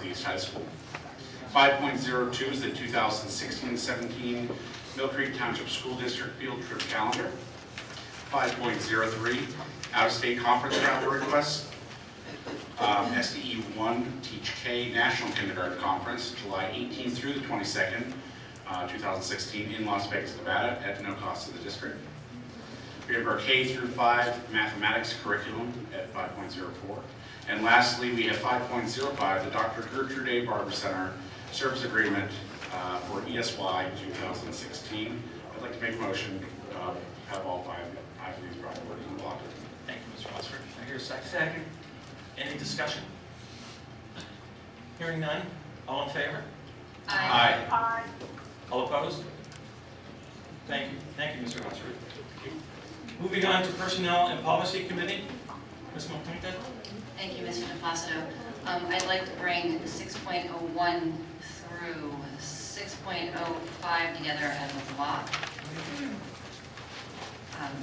Northeast High School. 5.02 is the 2016-17 Mill Creek Township School District Field Trip Calendar. 5.03, out-of-state conference travel requests. SDE 1 Teach K National Kindergarten Conference, July 18th through the 22nd, 2016 in Las Vegas, Nevada, at no cost to the district. We have our K through 5 mathematics curriculum at 5.04. And lastly, we have 5.05, the Dr. Gertrude A. Barber Center Service Agreement for ESY 2016. I'd like to make a motion to have all five of these brought forward in block. Thank you, Mr. Lunsford. I hear a second. Second. Any discussion? Hearing none. All in favor? Aye. Aye. All opposed? Thank you. Thank you, Mr. Lunsford. Moving on to Personnel and Policy Committee. Ms. Montante? Thank you, Mr. DePlacido. I'd like to bring 6.01 through 6.05 together as a block.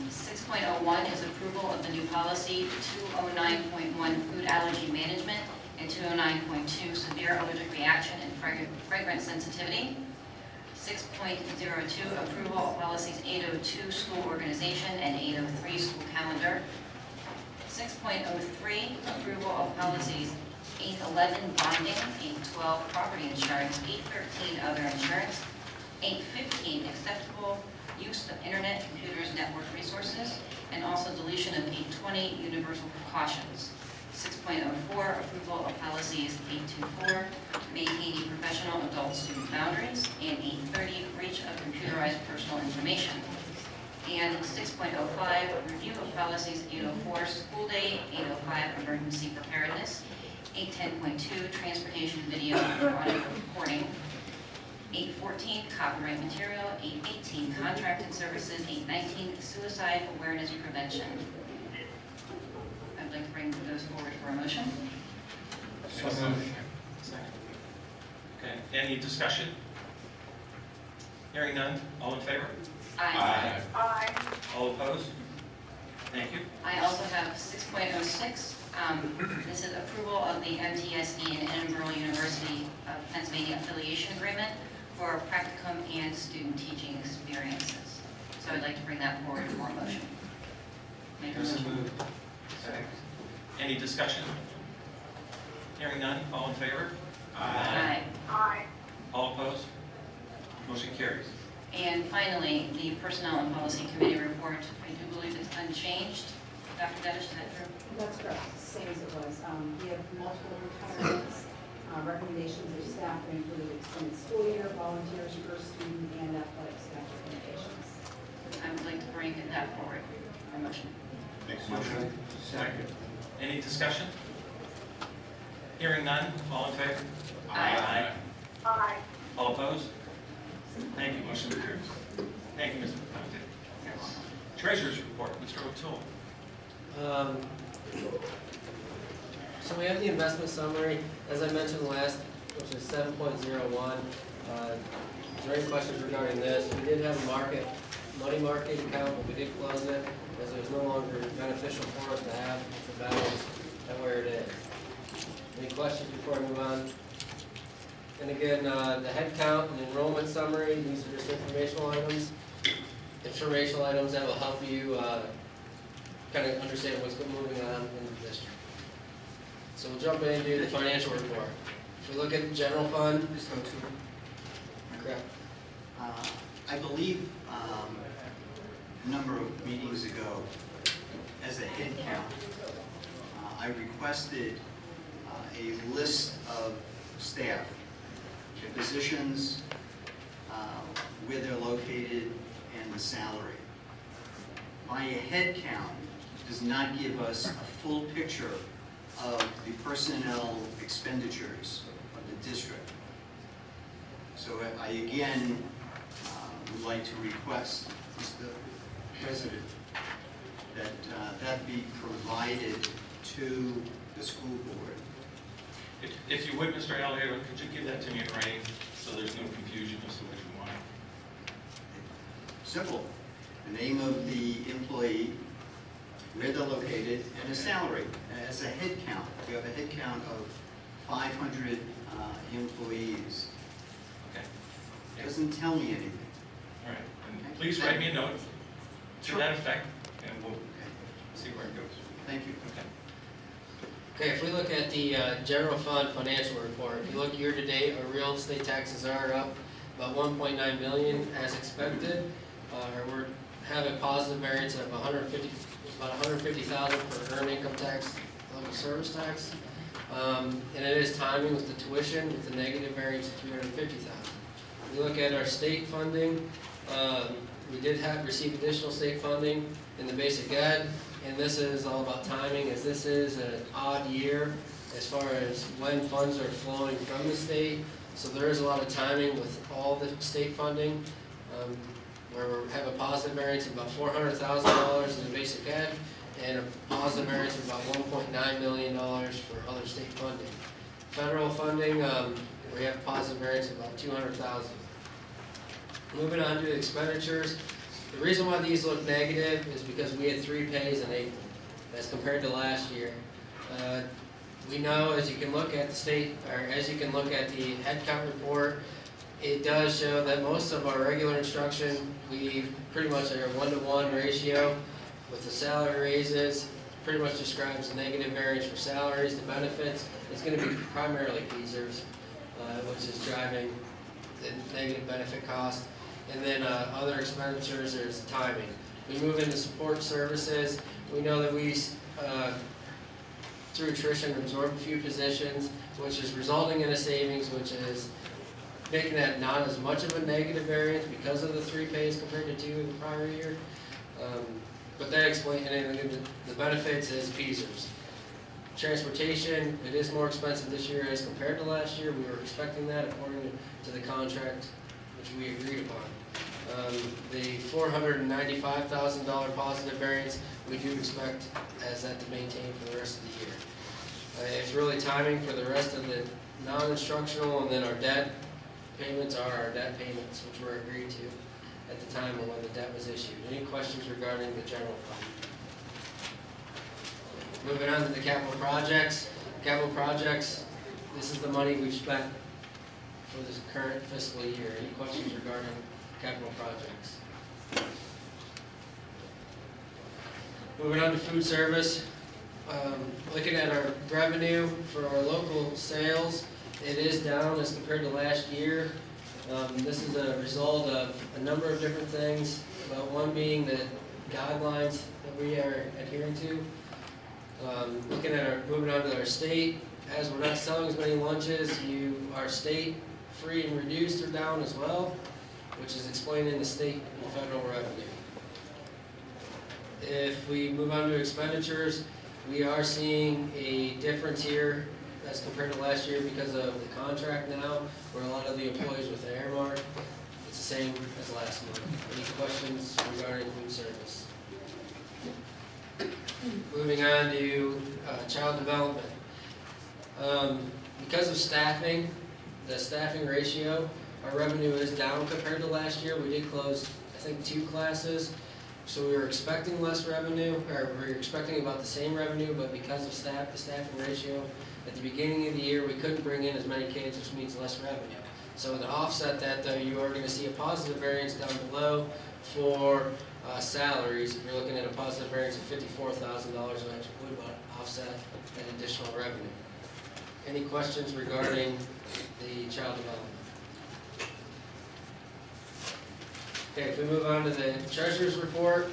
6.01 is approval of the new policy 209.1 food allergy management and 209.2 severe allergic reaction and fragrance sensitivity. 6.02 approval of policies 802 school organization and 803 school calendar. 6.03 approval of policies 811 bonding, 812 property insurance, 813 other insurance, 815 acceptable use of internet, computers, network resources, and also deletion of 820 universal precautions. 6.04 approval of policies 824 maintaining professional adult student boundaries, and 830 breach of computerized personal information. And 6.05 review of policies 804 school day, 805 emergency preparedness, 810.2 transportation video and audio recording, 814 copyright material, 818 contracted services, 819 suicide awareness prevention. I'd like to bring those forward for a motion. So moved. Second. Okay. Any discussion? Hearing none. All in favor? Aye. Aye. All opposed? Thank you. I also have 6.06. This is approval of the MTSD and Edinburgh University of Pennsylvania affiliation agreement for practicum and student teaching experiences. So I'd like to bring that forward for a motion. Make a motion. Second. Any discussion? Hearing none. All in favor? Aye. Aye. All opposed? Motion carries. And finally, the Personnel and Policy Committee report, I do believe it's unchanged. Dr. Dedish, is that true? That's correct, same as it was. We have multiple retirements, recommendations of staff that include extended school year, volunteers per student, and athletic staff recommendations. I would like to bring that forward for a motion. Next motion. Second. Any discussion? Hearing none. All in favor? Aye. Aye. All opposed? Thank you. Motion carries. Thank you, Mr. Conte. Treasurer's report, Mr. O'Toole. So we have the investment summary, as I mentioned last, which is 7.01. Is there any questions regarding this? We did have a money market account, but we did close it as it was no longer beneficial for us to have the balance at where it is. Any questions before I move on? And again, the head count and enrollment summary, these are just informational items that will help you kind of understand what's moving on in the district. So we'll jump into the financial report. If we look at the general fund, correct. I believe a number of meetings ago, as a head count, I requested a list of staff, the positions, where they're located, and the salary. By a head count does not give us a full picture of the personnel expenditures of the district. So I again would like to request, Mr. President, that that be provided to the school board. If you would, Mr. Allier, could you give that to me in writing so there's no confusion as to what you want? Simple. The name of the employee, where they're located, and a salary. As a head count, we have a head count of 500 employees. Okay, Doesn't tell me anything. all right. And please write me a note to Sure. that effect, and we'll Okay, see where it goes. thank you. Okay. Okay, if we look at the general fund financial report, if you look year-to-date, our real estate taxes are up about 1.9 million as expected. We're having a positive variance of about 150,000 for earned income tax, local service tax. And it is timing with the tuition with the negative variance of 350,000. If we look at our state funding, we did receive additional state funding in the basic ed, and this is all about timing, as this is an odd year as far as when funds are flowing from the state. So there is a lot of timing with all the state funding, where we have a positive variance of about $400,000 in the basic ed, and a positive variance of about $1.9 million for other state funding. Federal funding, we have a positive variance of about $200,000. Moving on to the expenditures, the reason why these look negative is because we had 3 pays in April as compared to last year. We know, as you can look at the state, or as you can look at the headcount report, it does show that most of our regular instruction, we pretty much are a 1-to-1 ratio with the salary raises. Pretty much describes the negative variance for salaries. The benefits, it's going to be primarily PSERS, which is driving the negative benefit cost. And then other expenditures, there's timing. We move into support services. We know that we, through attrition, absorbed a few positions, which is resulting in a savings, which is making that not as much of a negative variance because of the 3 pays compared to 2 in the prior year. But that explains, and the benefits is PSERS. Transportation, it is more expensive this year as compared to last year. We were expecting that according to the contract, which we agreed upon. The $495,000 positive variance, we do expect as that to maintain for the rest of the year. It's really timing for the rest of the non-instructional, and then our debt payments are our debt payments, which were agreed to at the time of when the debt was issued. Any questions regarding the general fund? Moving on to the capital projects. Capital projects, this is the money we've spent for this current fiscal year. Any questions regarding capital projects? Moving on to food service. Looking at our revenue for our local sales, it is down as compared to last year. This is a result of a number of different things, but one being the guidelines that we are adhering to. Looking at moving on to our state, as we're not selling as many lunches, our state free and reduced are down as well, which is explaining the state and federal revenue. If we move on to expenditures, we are seeing a difference here as compared to last year because of the contract now, where a lot of the employees with the Airmark, it's the same as last month. Any questions regarding food service? Moving on to child development. Because of staffing, the staffing ratio, our revenue is down compared to last year. We did close, I think, 2 classes. So we were expecting less revenue, or we were expecting about the same revenue, but because of the staffing ratio, at the beginning of the year, we couldn't bring in as many kids, which means less revenue. So to offset that, though, you are going to see a positive variance down below for salaries. If you're looking at a positive variance of $54,000, which would offset that additional revenue. Any questions regarding the child development? Okay, if we move on to the treasurer's report,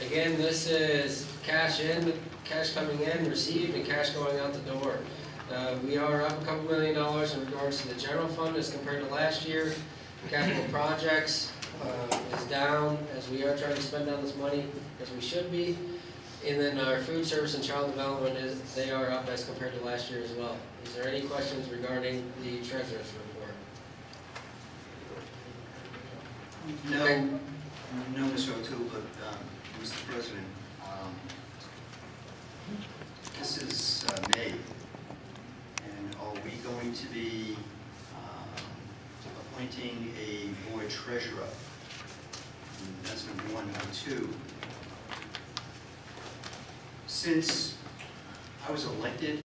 again, this is cash coming in, received, and cash going out the door. We are up a couple $1 million in regards to the general fund as compared to last year. Capital projects is down, as we are trying to spend down this money as we should be. And then our food service and child development, they are up as compared to last year as well. Is there any questions regarding the treasurer's report? No, Okay. no, Mr. O'Toole, but Mr. President, this is May, and are we going to be appointing a board treasurer? And that's number 1. Number 2, since I was elected